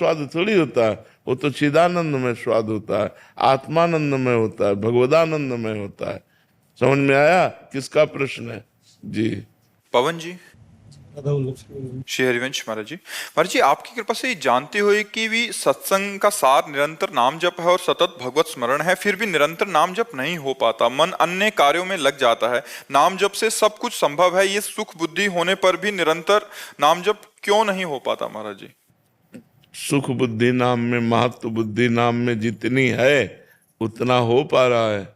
स्वाद थोड़ी होता है, वो तो चिदानंद में स्वाद होता है, आत्मानंद में होता है, भगवदानंद में होता है। समझ में आया किसका प्रश्न है? जी पवन जी, श्री हरिवंश महाराज जी। महाराज जी, आपकी कृपा से जानते हुए कि भी सत्संग का सार निरंतर नाम जप है और सतत भगवत स्मरण है, फिर भी निरंतर नाम जप नहीं हो पाता, मन अन्य कार्यों में लग जाता है। नाम जप से सब कुछ संभव है, ये सुख बुद्धि होने पर भी निरंतर नाम जप क्यों नहीं हो पाता महाराज जी? सुख बुद्धि नाम में, महत्व बुद्धि नाम में जितनी है उतना हो पा रहा है।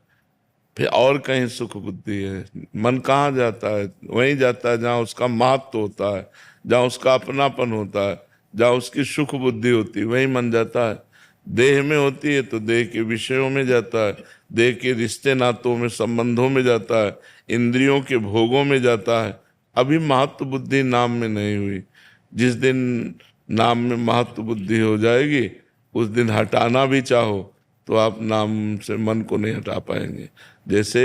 फिर और कहीं सुख बुद्धि है, मन कहाँ जाता है? वहीं जाता है जहाँ उसका महत्व होता है, जहाँ उसका अपनापन होता है, जहाँ उसकी सुख बुद्धि होती है, वहीं मन जाता है। देह में होती है तो देह के विषयों में जाता है, देह के रिश्ते नातों में, संबंधों में जाता है, इंद्रियों के भोगों में जाता है। अभी महत्व बुद्धि नाम में नहीं हुई। जिस दिन नाम में महत्व बुद्धि हो जाएगी, उस दिन हटाना भी चाहो तो आप नाम से मन को नहीं हटा पाएंगे। जैसे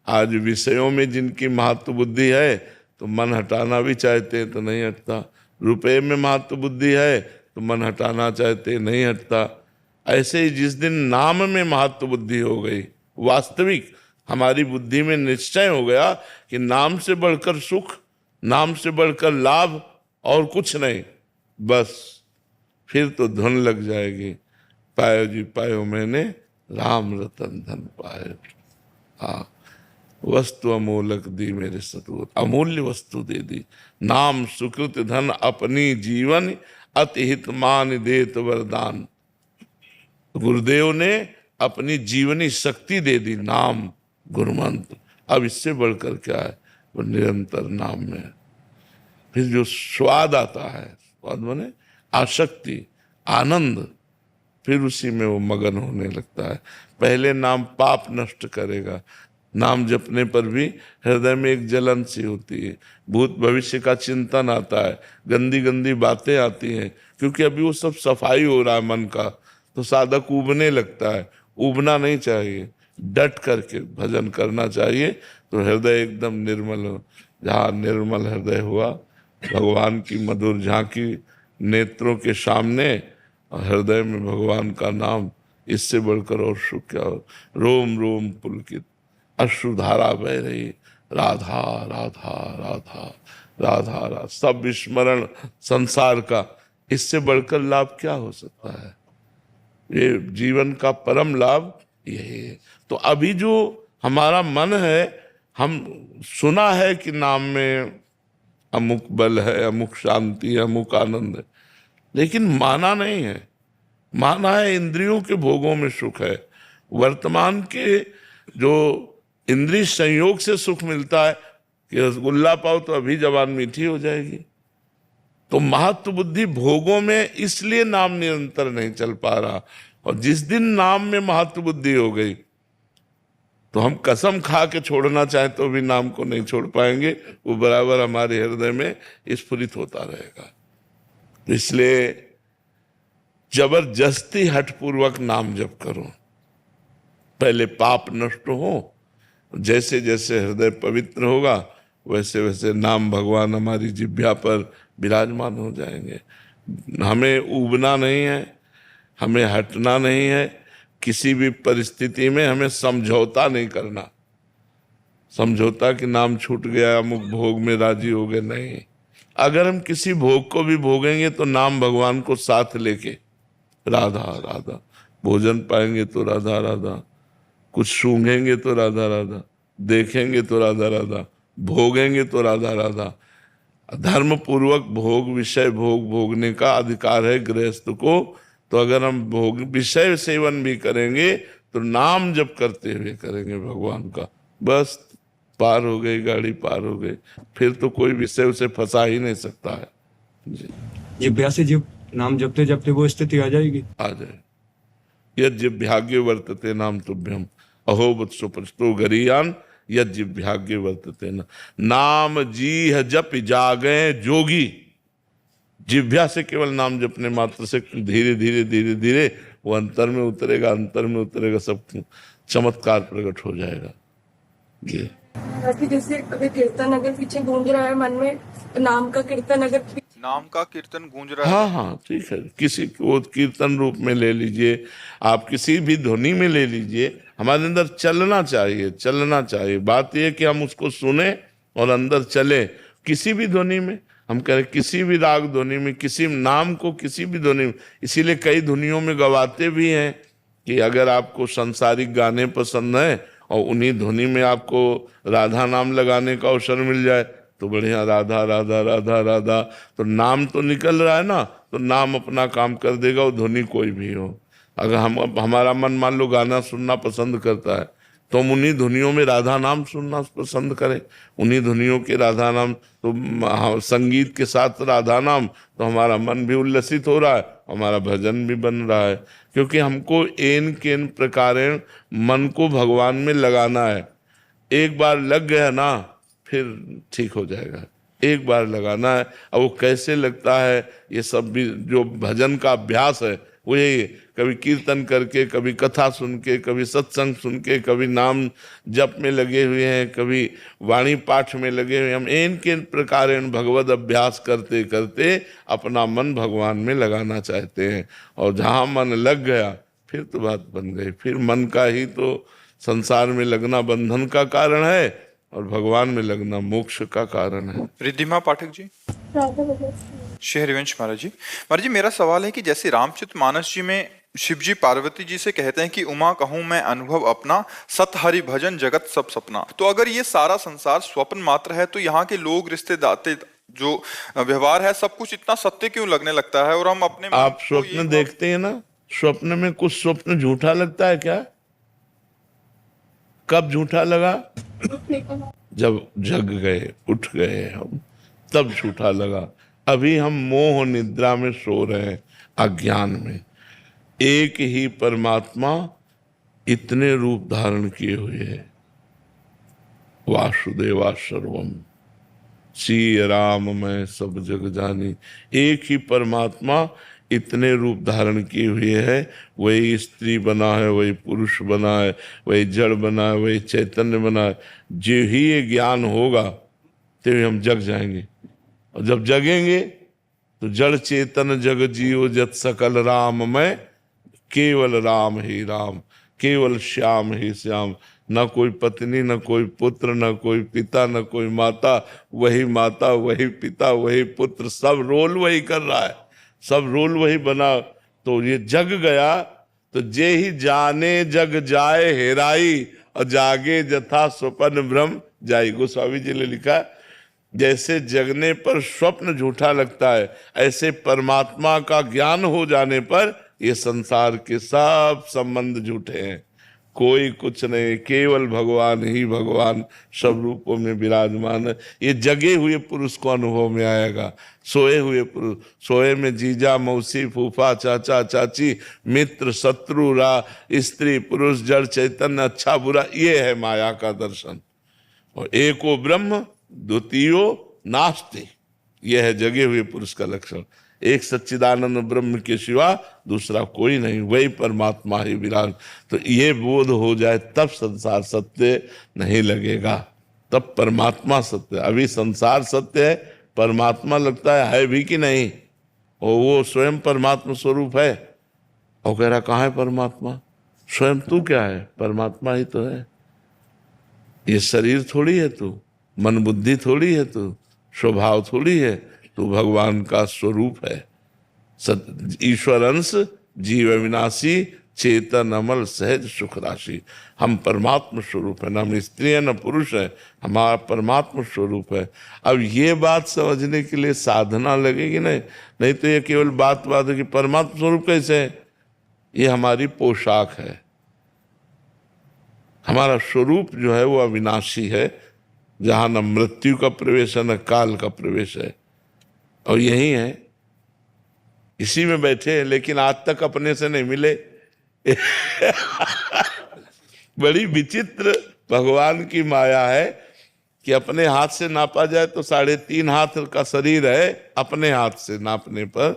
आज विषयों में जिनकी महत्व बुद्धि है तो मन हटाना भी चाहते हैं तो नहीं हटता। रुपए में महत्व बुद्धि है तो मन हटाना चाहते नहीं हटता। ऐसे ही जिस दिन नाम में महत्व बुद्धि हो गई, वास्तविक हमारी बुद्धि में निश्चय हो गया कि नाम से बढ़कर सुख, नाम से बढ़कर लाभ और कुछ नहीं, बस फिर तो धन लग जाएगी। पायो जी पायो मैंने राम रतन धन पायो। हाँ, वस्तु अमोलक दी मेरे सतगुरु, अमूल्य वस्तु दे दी। नाम सुकृत धन अपनी जीवन, अति हित मान देत वरदान। गुरुदेव ने अपनी जीवनी शक्ति दे दी, नाम गुरुमंत्र। अब इससे बढ़कर क्या है? वो निरंतर नाम में है। फिर जो स्वाद आता है, स्वाद माने आसक्ति, आनंद, फिर उसी में वो मगन होने लगता है। पहले नाम पाप नष्ट करेगा। नाम जपने पर भी हृदय में एक जलन सी होती है, भूत भविष्य का चिंतन आता है, गंदी गंदी बातें आती हैं, क्योंकि अभी वो सब सफाई हो रहा है मन का। तो साधक उबने लगता है। उबना नहीं चाहिए, डट करके भजन करना चाहिए, तो हृदय एकदम निर्मल हो। जहाँ निर्मल हृदय हुआ, भगवान की मधुर झांकी नेत्रों के सामने, और हृदय में भगवान का नाम, इससे बढ़कर और सुख क्या हो? रोम रोम पुलकित अश्रुधारा बह रही, राधा राधा राधा राधा राधा, सब विस्मरण संसार का, इससे बढ़कर लाभ क्या हो सकता है? ये जीवन का परम लाभ यही है। तो अभी जो हमारा मन है, हम सुना है कि नाम में अमुक बल है, अमुक शांति है, अमुक आनंद है, लेकिन माना नहीं है। माना है इंद्रियों के भोगों में सुख है। वर्तमान के जो इंद्रिय संयोग से सुख मिलता है कि रसगुल्ला पाओ तो अभी जबान मीठी हो जाएगी। तो महत्व बुद्धि भोगों में, इसलिए नाम निरंतर नहीं चल पा रहा। और जिस दिन नाम में महत्व बुद्धि हो गई, तो हम कसम खा के छोड़ना चाहें तो भी नाम को नहीं छोड़ पाएंगे। वो बराबर हमारे हृदय में स्फुरित होता रहेगा। तो इसलिए जबरदस्ती हठपूर्वक नाम जप करो, पहले पाप नष्ट हो। जैसे जैसे हृदय पवित्र होगा, वैसे वैसे नाम भगवान हमारी जिह्वा पर विराजमान हो जाएंगे। हमें उबना नहीं है, हमें हटना नहीं है। किसी भी परिस्थिति में हमें समझौता नहीं करना। समझौता कि नाम छूट गया, अमुक भोग में राजी हो गए, नहीं। अगर हम किसी भोग को भी भोगेंगे तो नाम भगवान को साथ लेके, राधा राधा, भोजन पाएंगे तो राधा राधा, कुछ सूंघेंगे तो राधा राधा, देखेंगे तो राधा राधा, भोगेंगे तो राधा राधा। धर्म पूर्वक भोग, विषय भोग भोगने का अधिकार है गृहस्थ को। तो अगर हम भोग विषय सेवन भी करेंगे तो नाम जप करते हुए करेंगे भगवान का, बस पार हो गई गाड़ी, पार हो गई। फिर तो कोई विषय उसे फंसा ही नहीं सकता है जी। जिह्वा से जब नाम जपते जपते वो स्थिति आ जाएगी, आ जाए। यद जिह्वाग्ये वर्तते नाम तुभ्यम, अहो वत्सो प्रस्तो गरीयान, यद जिह्वाग्ये वर्तते न। नाम जीह जप जागे जोगी। जिह्वा से केवल नाम जपने मात्र से धीरे धीरे धीरे धीरे वो अंतर में उतरेगा, अंतर में उतरेगा, सब चमत्कार प्रकट हो जाएगा। जैसे अगर कीर्तन अगर पीछे गूंज रहा है मन में, नाम का कीर्तन अगर नाम का कीर्तन गूंज रहा है। हाँ हाँ ठीक है, किसी को कीर्तन रूप में ले लीजिए, आप किसी भी ध्वनि में ले लीजिए, हमारे अंदर चलना चाहिए, चलना चाहिए। बात यह है कि हम उसको सुने और अंदर चले। किसी भी ध्वनि में, हम कह रहे किसी भी राग ध्वनि में, किसी नाम को किसी भी ध्वनि में, इसीलिए कई ध्वनियों में गवाते भी हैं कि अगर आपको सांसारिक गाने पसंद है और उन्हीं ध्वनि में आपको राधा नाम लगाने का अवसर मिल जाए तो बढ़िया, राधा राधा राधा राधा, तो नाम तो निकल रहा है ना, तो नाम अपना काम कर देगा, वो ध्वनि कोई भी हो। अगर हमारा मन मान लो गाना सुनना पसंद करता है तो हम उन्हीं ध्वनियों में राधा नाम सुनना पसंद करें, उन्हीं ध्वनियों के राधा नाम, तो संगीत के साथ राधा नाम, तो हमारा मन भी उल्लसित हो रहा है, हमारा भजन भी बन रहा है। क्योंकि हमको एन केन प्रकारेण मन को भगवान में लगाना है। एक बार लग गया ना फिर ठीक हो जाएगा, एक बार लगाना है। अब वो कैसे लगता है, ये सब भी जो भजन का अभ्यास है वो यही है। कभी कीर्तन करके, कभी कथा सुन के, कभी सत्संग सुन के, कभी नाम जप में लगे हुए हैं, कभी वाणी पाठ में लगे हुए हैं। हम इनके प्रकार भगवत अभ्यास करते करते अपना मन भगवान में लगाना चाहते हैं। और जहाँ मन लग गया फिर तो बात बन गई। फिर मन का ही तो संसार में लगना बंधन का कारण है और भगवान में लगना मोक्ष का कारण है। रिद्धिमा पाठक जी। श्री हरिवंश महाराज जी। महाराज जी, मेरा सवाल है कि जैसे रामचरितमानस जी में शिव जी पार्वती जी से कहते हैं कि उमा कहूं मैं अनुभव अपना, सत हरि भजन जगत सब सपना, तो अगर ये सारा संसार स्वप्न मात्र है तो यहाँ के लोग, रिश्ते दाते, जो व्यवहार है, सब कुछ इतना सत्य क्यों लगने लगता है? और हम अपने आप स्वप्न देखते हैं ना, स्वप्न में कुछ स्वप्न झूठा लगता है क्या? कब झूठा लगा? जब जग गए, उठ गए हम, तब झूठा लगा। अभी हम मोह निद्रा में सो रहे हैं, अज्ञान में। एक ही परमात्मा इतने रूप धारण किए हुए है। वासुदेवा सर्वम, सी राम मैं सब जग जानी। एक ही परमात्मा इतने रूप धारण किए हुए है। वही स्त्री बना है, वही पुरुष बना है, वही जड़ बना है, वही चैतन्य बना है। जो ही ये ज्ञान होगा तभी हम जग जाएंगे। और जब जगेंगे तो जड़ चेतन जग जीव जत सकल राम में, केवल राम ही राम, केवल श्याम ही श्याम। न कोई पत्नी, न कोई पुत्र, न कोई पिता, न कोई माता, वही माता, वही पिता, वही पुत्र, सब रोल वही कर रहा है, सब रोल वही बना। तो ये जग गया तो जे ही जाने जग जाए हेराई, और जागे जथा स्वप्न ब्रह्म जाई। गोस्वामी जी ने लिखा, जैसे जगने पर स्वप्न झूठा लगता है, ऐसे परमात्मा का ज्ञान हो जाने पर ये संसार के सब संबंध झूठे हैं। कोई कुछ नहीं, केवल भगवान ही भगवान सब रूपों में विराजमान है। ये जगे हुए पुरुष को अनुभव में आएगा। सोए हुए पुरुष, सोए में जीजा मौसी फूफा चाचा चाची मित्र शत्रु रा स्त्री पुरुष जड़ चैतन्य अच्छा बुरा, ये है माया का दर्शन। और एको ब्रह्म द्वितीयो नास्ति, यह है जगे हुए पुरुष का लक्षण। एक सच्चिदानंद ब्रह्म के सिवा दूसरा कोई नहीं, वही परमात्मा ही विराज। तो ये बोध हो जाए तब संसार सत्य नहीं लगेगा, तब परमात्मा सत्य। अभी संसार सत्य है, परमात्मा लगता है भी कि नहीं। और वो स्वयं परमात्मा स्वरूप है। और कह रहा कहाँ है परमात्मा? स्वयं तू क्या है? परमात्मा ही तो है। ये शरीर थोड़ी है तू, मन बुद्धि थोड़ी है तू, स्वभाव थोड़ी है तू, भगवान का स्वरूप है। ईश्वर अंश जीव अविनाशी चेतन अमल सहज सुख राशि। हम परमात्मा स्वरूप है, न हम स्त्री है न पुरुष है, हमारा परमात्मा स्वरूप है। अब ये बात समझने के लिए साधना लगेगी नहीं तो ये केवल बात है कि परमात्मा स्वरूप कैसे है। ये हमारी पोशाक है। हमारा स्वरूप जो है वो अविनाशी है, जहाँ न मृत्यु का प्रवेश है न काल का प्रवेश है। और यही है, इसी में बैठे हैं, लेकिन आज तक अपने से नहीं मिले। बड़ी विचित्र भगवान की माया है कि अपने हाथ से नापा जाए तो 3.5 हाथ का शरीर है। अपने हाथ से नापने पर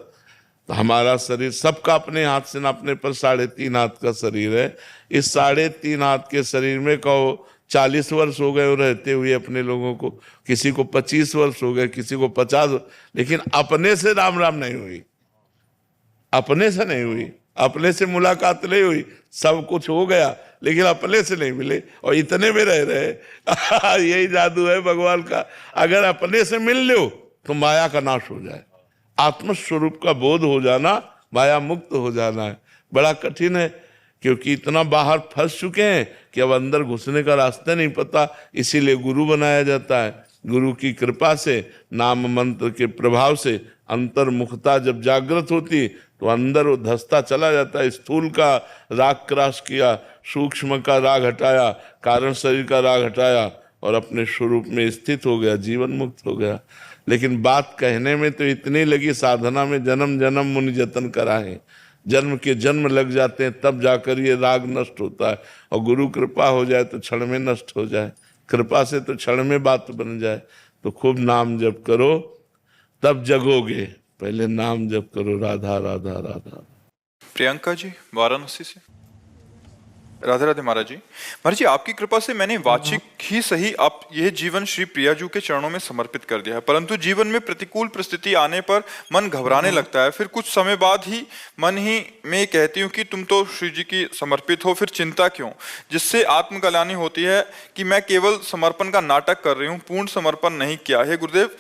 तो हमारा शरीर, सबका अपने हाथ से नापने पर 3.5 हाथ का शरीर है। इस 3.5 हाथ के शरीर में कहो 40 वर्ष हो गए रहते हुए अपने लोगों को, किसी को 25 वर्ष हो गए, किसी को 50, लेकिन अपने से राम राम नहीं हुई, अपने से नहीं हुई, अपने से मुलाकात नहीं हुई। सब कुछ हो गया लेकिन अपने से नहीं मिले और इतने में रह रहे। यही जादू है भगवान का। अगर अपने से मिल लो तो माया का नाश हो जाए, आत्मस्वरूप का बोध हो जाना, माया मुक्त हो जाना है। बड़ा कठिन है क्योंकि इतना बाहर फंस चुके हैं कि अब अंदर घुसने का रास्ता नहीं पता। इसीलिए गुरु बनाया जाता है। गुरु की कृपा से, नाम मंत्र के प्रभाव से अंतर्मुखता जब जागृत होती तो अंदर वो धसता चला जाता है। स्थूल का राग क्रॉस किया, सूक्ष्म का राग हटाया, कारण शरीर का राग हटाया और अपने स्वरूप में स्थित हो गया, जीवन मुक्त हो गया। लेकिन बात कहने में तो इतनी लगी, साधना में जन्म जन्म मुनि जतन कराए, जन्म के जन्म लग जाते हैं, तब जाकर ये राग नष्ट होता है। और गुरु कृपा हो जाए तो क्षण में नष्ट हो जाए, कृपा से तो क्षण में बात बन जाए। तो खूब नाम जप करो तब जगोगे, पहले नाम जप करो, राधा राधा राधा। प्रियंका जी वाराणसी से। राधे राधे महाराज जी। महाराज जी, आपकी कृपा से मैंने वाचिक ही सही आप यह जीवन श्री प्रियाजू के चरणों में समर्पित कर दिया है, परंतु जीवन में प्रतिकूल परिस्थिति आने पर मन घबराने लगता है। फिर कुछ समय बाद ही मन ही में कहती हूँ कि तुम तो श्री जी की समर्पित हो, फिर चिंता क्यों, जिससे आत्मकल्याणी होती है कि मैं केवल समर्पण का नाटक कर रही हूँ, पूर्ण समर्पण नहीं किया है। गुरुदेव,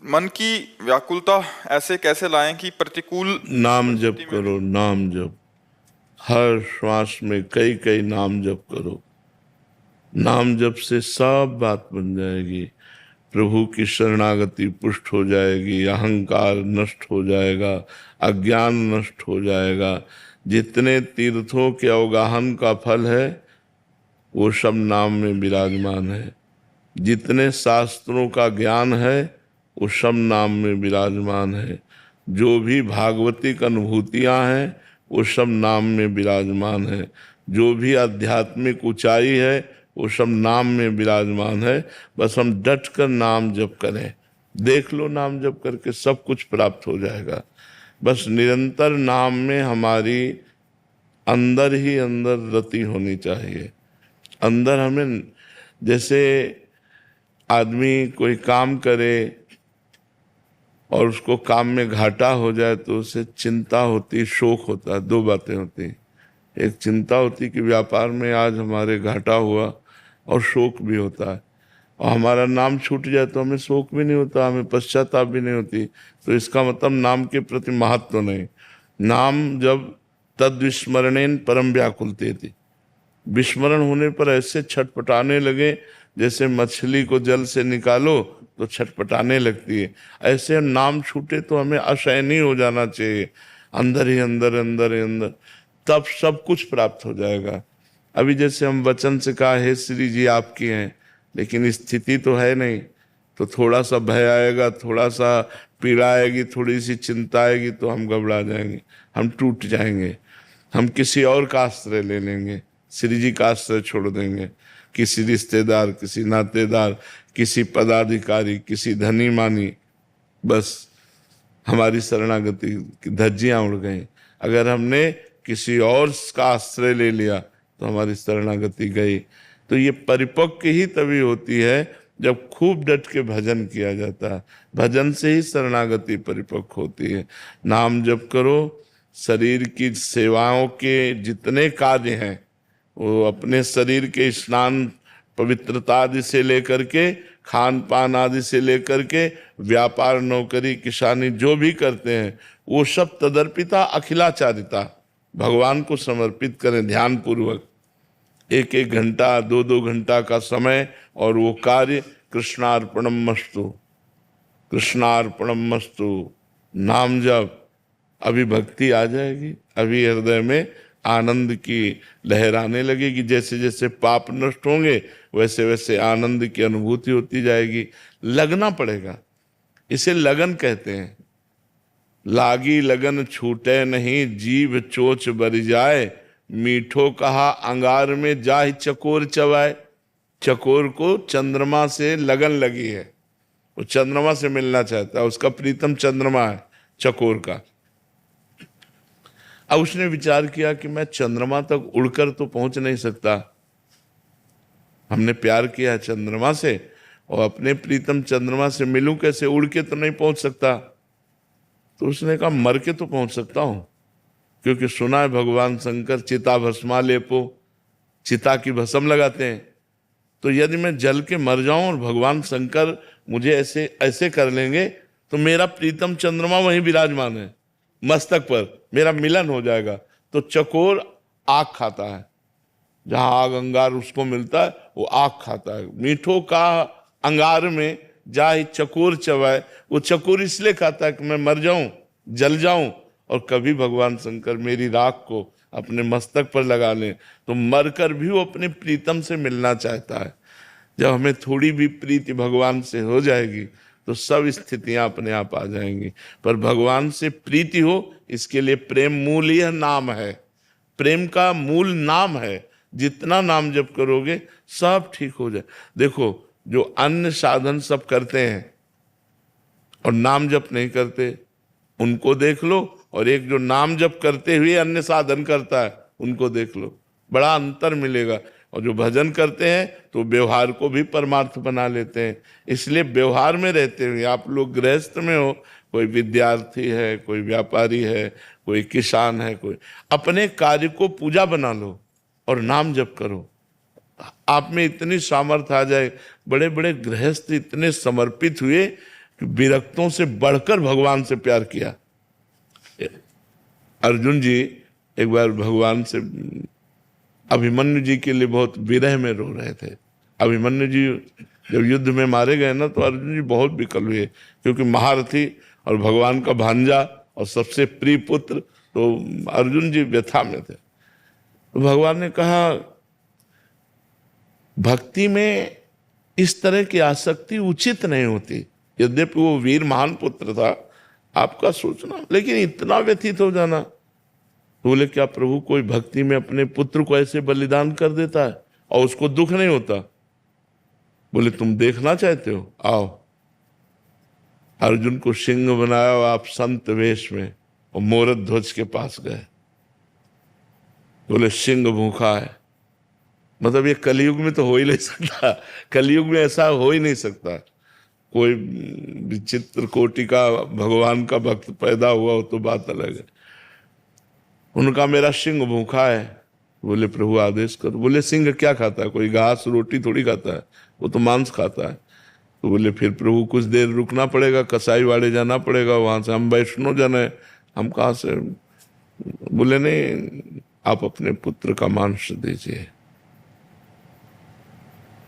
मन की व्याकुलता ऐसे कैसे लाएं कि प्रतिकूल नाम जप करो, नाम जप, हर श्वास में कई कई नाम जप करो। नाम जप से सब बात बन जाएगी। प्रभु की शरणागति पुष्ट हो जाएगी, अहंकार नष्ट हो जाएगा, अज्ञान नष्ट हो जाएगा। जितने तीर्थों के अवगाहन का फल है वो सब नाम में विराजमान है। जितने शास्त्रों का ज्ञान है वो सब नाम में विराजमान है। जो भी भागवतिक अनुभूतियां हैं वो सब नाम में विराजमान है। जो भी आध्यात्मिक ऊंचाई है वो सब नाम में विराजमान है। बस हम डट कर नाम जप करें, देख लो नाम जप करके सब कुछ प्राप्त हो जाएगा। बस निरंतर नाम में हमारी अंदर ही अंदर रति होनी चाहिए। अंदर हमें, जैसे आदमी कोई काम करे और उसको काम में घाटा हो जाए तो उसे चिंता होती, शोक होता है। दो बातें होती, एक चिंता होती कि व्यापार में आज हमारे घाटा हुआ, और शोक भी होता है। और हमारा नाम छूट जाए तो हमें शोक भी नहीं होता, हमें पश्चाताप भी नहीं होती। तो इसका मतलब नाम के प्रति महत्व नहीं। नाम जब तद विस्मरणेन परम व्याकुलते थी, विस्मरण होने पर ऐसे छटपटाने लगे जैसे मछली को जल से निकालो तो छटपटाने लगती है। ऐसे नाम छूटे तो हमें असहनीय हो जाना चाहिए, अंदर ही अंदर, अंदर ही अंदर, तब सब कुछ प्राप्त हो जाएगा। अभी जैसे हम वचन से कहा हे श्री जी आपकी हैं, लेकिन स्थिति तो है नहीं, तो थोड़ा सा भय आएगा, थोड़ा सा पीड़ा आएगी, थोड़ी सी चिंता आएगी तो हम घबरा जाएंगे, हम टूट जाएंगे, हम किसी और का आश्रय ले लेंगे, श्री जी का आश्रय छोड़ देंगे। किसी रिश्तेदार, किसी नातेदार, किसी पदाधिकारी, किसी धनी मानी, बस हमारी शरणागति की धज्जियां उड़ गई। अगर हमने किसी और का आश्रय ले लिया तो हमारी शरणागति गई। तो ये परिपक्व ही तभी होती है जब खूब डट के भजन किया जाता है। भजन से ही शरणागति परिपक्व होती है। नाम जप करो, शरीर की सेवाओं के जितने कार्य हैं वो अपने शरीर के स्नान पवित्रता आदि से लेकर के, खान पान आदि से लेकर के, व्यापार नौकरी किसानी जो भी करते हैं वो सब तदर्पिता अखिलाचारिता भगवान को समर्पित करें ध्यान पूर्वक। एक एक घंटा, दो दो घंटा का समय, और वो कार्य कृष्णार्पणम मस्तु, कृष्णार्पणम मस्तु। नाम जप, अभी भक्ति आ जाएगी, अभी हृदय में आनंद की लहर आने लगेगी। जैसे जैसे पाप नष्ट होंगे वैसे वैसे आनंद की अनुभूति होती जाएगी। लगना पड़ेगा, इसे लगन कहते हैं। लागी लगन छूटे नहीं, जीभ चोच बर जाए, मीठो कहा अंगार में जाहि चकोर चबाए। चकोर को चंद्रमा से लगन लगी है, वो चंद्रमा से मिलना चाहता है, उसका प्रीतम चंद्रमा है चकोर का। अब उसने विचार किया कि मैं चंद्रमा तक उड़कर तो पहुंच नहीं सकता, हमने प्यार किया चंद्रमा से, और अपने प्रीतम चंद्रमा से मिलूं कैसे? उड़ के तो नहीं पहुंच सकता। तो उसने कहा मर के तो पहुंच सकता हूं, क्योंकि सुना है भगवान शंकर चिता भस्मा लेपो, चिता की भस्म लगाते हैं। तो यदि मैं जल के मर जाऊं और भगवान शंकर मुझे ऐसे ऐसे कर लेंगे, तो मेरा प्रीतम चंद्रमा वहीं विराजमान है, मस्तक पर मेरा मिलन हो जाएगा। तो चकोर आग खाता है, जहां आग अंगार उसको मिलता है वो आग खाता है। मीठों का अंगार में जाहि चकोर चबाए, वो चकोर इसलिए खाता है कि मैं मर जाऊं, जल जाऊं, और कभी भगवान शंकर मेरी राख को अपने मस्तक पर लगा लें। तो मरकर भी वो अपने प्रीतम से मिलना चाहता है। जब हमें थोड़ी भी प्रीति भगवान से हो जाएगी तो सब स्थितियां अपने आप आ जाएंगी। पर भगवान से प्रीति हो, इसके लिए प्रेम मूल यह नाम है, प्रेम का मूल नाम है। जितना नाम जप करोगे सब ठीक हो जाए। देखो, जो अन्य साधन सब करते हैं और नाम जप नहीं करते, उनको देख लो, और एक जो नाम जप करते हुए अन्य साधन करता है, उनको देख लो, बड़ा अंतर मिलेगा। और जो भजन करते हैं तो व्यवहार को भी परमार्थ बना लेते हैं। इसलिए व्यवहार में रहते हुए, आप लोग गृहस्थ में हो, कोई विद्यार्थी है, कोई व्यापारी है, कोई किसान है, कोई अपने कार्य को पूजा बना लो और नाम जप करो। आप में इतनी सामर्थ्य आ जाए। बड़े बड़े गृहस्थ इतने समर्पित हुए कि विरक्तों से बढ़कर भगवान से प्यार किया। अर्जुन जी एक बार भगवान से अभिमन्यु जी के लिए बहुत विरह में रो रहे थे। अभिमन्यु जी जब युद्ध में मारे गए ना, तो अर्जुन जी बहुत विकल हुए, क्योंकि महारथी और भगवान का भांजा और सबसे प्रिय पुत्र, तो अर्जुन जी व्यथा में थे। तो भगवान ने कहा, भक्ति में इस तरह की आसक्ति उचित नहीं होती। यद्यपि वो वीर महान पुत्र था, आपका सोचना, लेकिन इतना व्यथित हो जाना। बोले, क्या प्रभु कोई भक्ति में अपने पुत्र को ऐसे बलिदान कर देता है और उसको दुख नहीं होता? बोले, तुम देखना चाहते हो, आओ। अर्जुन को सिंह बनाया और आप संत वेश में और मोरत ध्वज के पास गए। बोले, सिंह भूखा है। मतलब ये कलयुग में तो हो ही नहीं सकता, कलयुग में ऐसा हो ही नहीं सकता। कोई विचित्र कोटि का भगवान का भक्त पैदा हुआ हो तो बात अलग है। उनका मेरा सिंह भूखा है। बोले, प्रभु आदेश करो। बोले, सिंह क्या खाता है? कोई घास रोटी थोड़ी खाता है, वो तो मांस खाता है। तो बोले, फिर प्रभु कुछ देर रुकना पड़ेगा, कसाई वाड़े जाना पड़ेगा, वहां से हम वैष्णव जन है, हम कहाँ से? बोले, नहीं, आप अपने पुत्र का मांस दीजिए,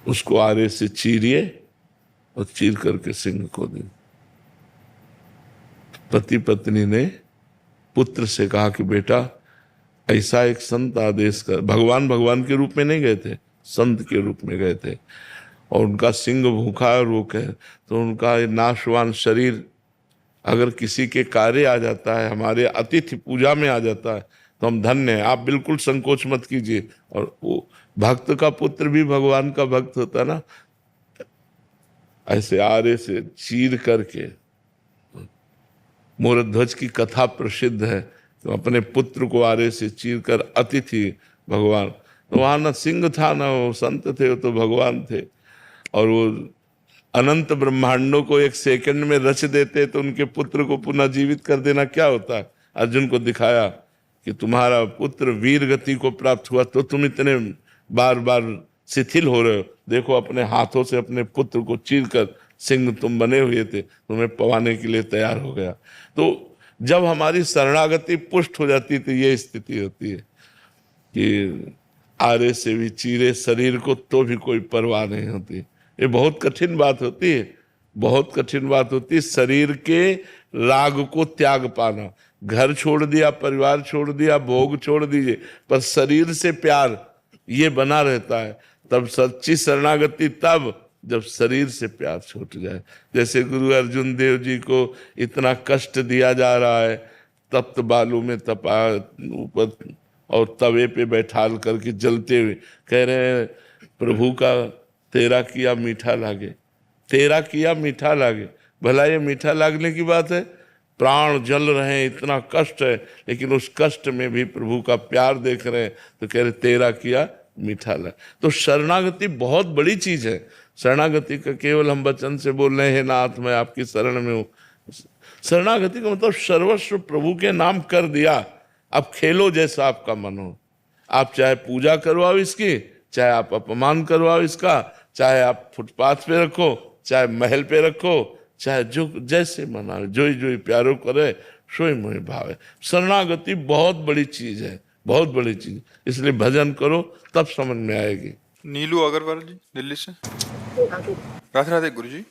उसको आरे से चीरिए और चीर करके सिंह को दी। पति पत्नी ने पुत्र से कहा कि बेटा, ऐसा एक संत आदेश कर। भगवान के रूप में नहीं गए थे, संत के रूप में गए थे, और उनका सिंह भूखा है और वो कहे, तो उनका नाशवान शरीर अगर किसी के कार्य आ जाता है, हमारे अतिथि पूजा में आ जाता है, तो हम धन्य हैं। आप बिल्कुल संकोच मत कीजिए। और वो भक्त का पुत्र भी भगवान का भक्त होता है ना, ऐसे आरे से चीर करके। मोरध्वज की कथा प्रसिद्ध है, तो अपने पुत्र को आरे से चीर कर अतिथि भगवान। तो वहां ना सिंह था ना वो संत थे, वो तो भगवान थे। और वो अनंत ब्रह्मांडों को एक सेकंड में रच देते, तो उनके पुत्र को पुनः जीवित कर देना क्या होता है। अर्जुन को दिखाया कि तुम्हारा पुत्र वीर गति को प्राप्त हुआ, तो तुम इतने बार बार शिथिल हो रहे हो। देखो, अपने हाथों से अपने पुत्र को चीर कर सिंह तुम बने हुए थे, तुम्हें पवाने के लिए तैयार हो गया। तो जब हमारी शरणागति पुष्ट हो जाती तो ये स्थिति होती है कि आरे से भी चीरे शरीर को तो भी कोई परवाह नहीं होती। ये बहुत कठिन बात होती है, बहुत कठिन बात होती है। शरीर के राग को त्याग पाना, घर छोड़ दिया, परिवार छोड़ दिया, भोग छोड़ दीजिए, पर शरीर से प्यार ये बना रहता है। तब सच्ची शरणागति तब जब शरीर से प्यार छूट जाए। जैसे गुरु अर्जुन देव जी को इतना कष्ट दिया जा रहा है, तप्त बालू में तपा ऊपर और तवे पे बैठाल करके जलते हुए कह रहे हैं, प्रभु का तेरा किया मीठा लागे, तेरा किया मीठा लागे। भला ये मीठा लागने की बात है? प्राण जल रहे हैं, इतना कष्ट है, लेकिन उस कष्ट में भी प्रभु का प्यार देख रहे हैं, तो कह रहे तेरा किया मीठा लगे। तो शरणागति बहुत बड़ी चीज है। शरणागति का केवल हम वचन से बोल रहे हैं, हे नाथ मैं आपकी शरण में हूँ। शरणागति का मतलब सर्वस्व प्रभु के नाम कर दिया। अब खेलो जैसा आपका मन हो। आप चाहे पूजा करवाओ इसकी, चाहे आप अपमान करवाओ इसका, चाहे आप फुटपाथ पे रखो, चाहे महल पे रखो, चाहे जो जैसे मनावे, जो ही प्यारो करे सोई मोहि भावे। शरणागति बहुत बड़ी चीज है, बहुत बड़ी चीज। इसलिए भजन करो तब समझ में आएगी। नीलू अग्रवाल जी दिल्ली से। राधे राधे गुरुजी।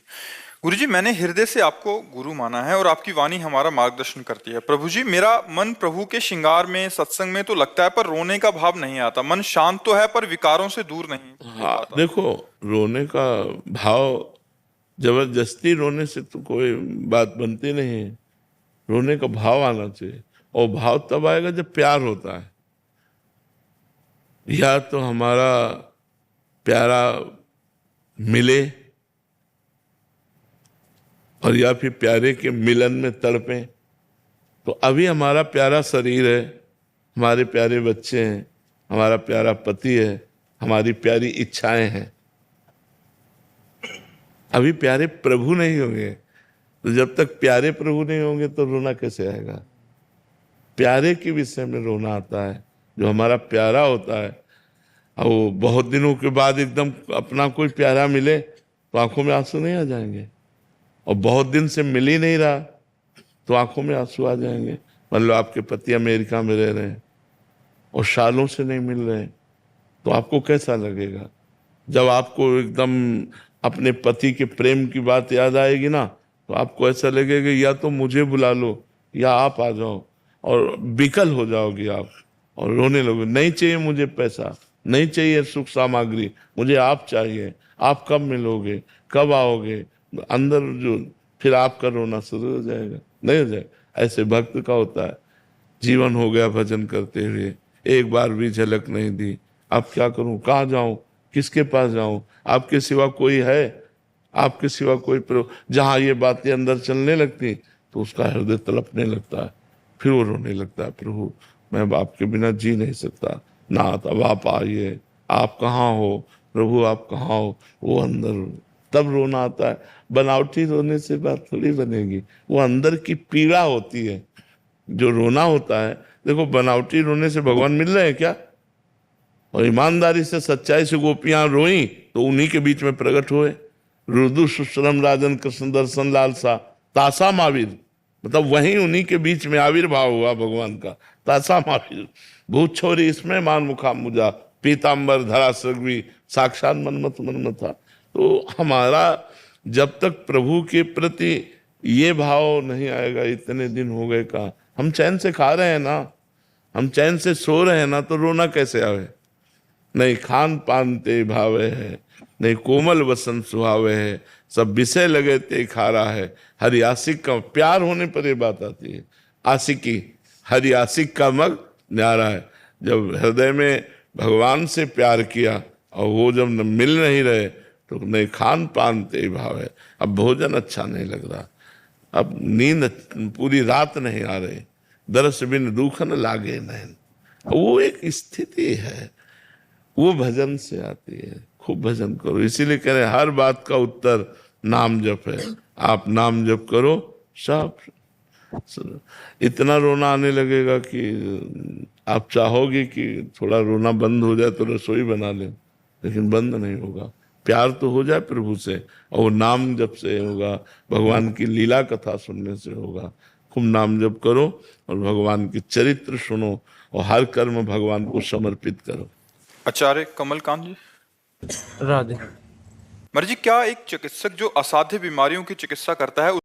गुरुजी, मैंने हृदय से आपको गुरु माना है और आपकी वाणी हमारा मार्गदर्शन करती है। प्रभु जी, मेरा मन प्रभु के श्रृंगार में, सत्संग में तो लगता है, पर रोने का भाव नहीं आता। मन शांत तो है पर विकारों से दूर नहीं। हाँ देखो, रोने का भाव, जबरदस्ती रोने से तो कोई बात बनती नहीं है। रोने का भाव आना चाहिए, और भाव तब आएगा जब प्यार होता है। या तो हमारा प्यारा मिले, और या फिर प्यारे के मिलन में तड़पे। तो अभी हमारा प्यारा शरीर है, हमारे प्यारे बच्चे हैं, हमारा प्यारा पति है, हमारी प्यारी इच्छाएं हैं। अभी प्यारे प्रभु नहीं होंगे, तो जब तक प्यारे प्रभु नहीं होंगे तो रोना कैसे आएगा। प्यारे के विषय में रोना आता है। जो हमारा प्यारा होता है, और वो बहुत दिनों के बाद एकदम अपना कोई प्यारा मिले तो आंखों में आंसू नहीं आ जाएंगे। और बहुत दिन से मिल ही नहीं रहा तो आंखों में आंसू आ जाएंगे। मान लो आपके पति अमेरिका में रह रहे हैं और सालों से नहीं मिल रहे, तो आपको कैसा लगेगा। जब आपको एकदम अपने पति के प्रेम की बात याद आएगी ना, तो आपको ऐसा लगेगा या तो मुझे बुला लो या आप आ जाओ, और विकल हो जाओगे आप और रोने लगोगे। नहीं चाहिए मुझे पैसा, नहीं चाहिए सुख सामग्री, मुझे आप चाहिए। आप कब मिलोगे, कब आओगे, अंदर जो फिर आपका रोना शुरू हो जाएगा। नहीं हो जाएगा। ऐसे भक्त का होता है। जीवन हो गया भजन करते हुए, एक बार भी झलक नहीं दी। अब क्या करूं, कहाँ जाऊं, किसके पास जाऊं, आपके सिवा कोई है, आपके सिवा कोई जहां ये बातें अंदर चलने लगती तो उसका हृदय तड़पने लगता है। फिर वो रोने लगता है, प्रभु मैं आपके बिना जी नहीं सकता, नाथ अब आप आइए, आप कहाँ हो प्रभु, आप कहाँ हो। वो अंदर तब रोना आता है। बनावटी रोने से बात थोड़ी बनेगी। वो अंदर की पीड़ा होती है जो रोना होता है। देखो, बनावटी रोने से भगवान मिल रहे हैं क्या। और ईमानदारी से, सच्चाई से गोपियां रोई तो उन्हीं के बीच में प्रकट हुए। रुदु सुश्रम राजन कृष्ण दर्शन लालसा तासा महावीर, मतलब वहीं उन्हीं के बीच में आविर्भाव हुआ भगवान का। तासा महावीर भूत छोरी इसमें मान मुखा मुजा, पीताम्बर धरा सृग्वी साक्षात मनमत मनमत था। तो हमारा जब तक प्रभु के प्रति ये भाव नहीं आएगा, इतने दिन हो गए का, हम चैन से खा रहे हैं ना, हम चैन से सो रहे हैं ना, तो रोना कैसे आवे। नहीं खान पान ते भावे है, नहीं कोमल वसन सुहावे है, सब विषय लगे ते खारा है। हरि आशिक का प्यार होने पर ये बात आती है। आशिकी, हरि आशिक का मग न्यारा है। जब हृदय में भगवान से प्यार किया और वो जब मिल नहीं रहे, तो नहीं खान पान ते भाव है। अब भोजन अच्छा नहीं लग रहा, अब नींद पूरी रात नहीं आ रही, दरस बिन दुख न लागे नैन। वो एक स्थिति है, वो भजन से आती है। खूब भजन करो। इसीलिए कह रहे हर बात का उत्तर नाम जप है। आप नाम जप करो, सब इतना रोना आने लगेगा कि आप चाहोगे कि थोड़ा रोना बंद हो जाए तो रसोई बना लें, लेकिन बंद नहीं होगा। प्यार तो हो जाए प्रभु से, और वो नाम जप से होगा, भगवान की लीला कथा सुनने से होगा। खूब नाम जप करो और भगवान की चरित्र सुनो, और हर कर्म भगवान को समर्पित करो। आचार्य कमलकांत जी। राधे। मर्जी, क्या एक चिकित्सक जो असाध्य बीमारियों की चिकित्सा करता है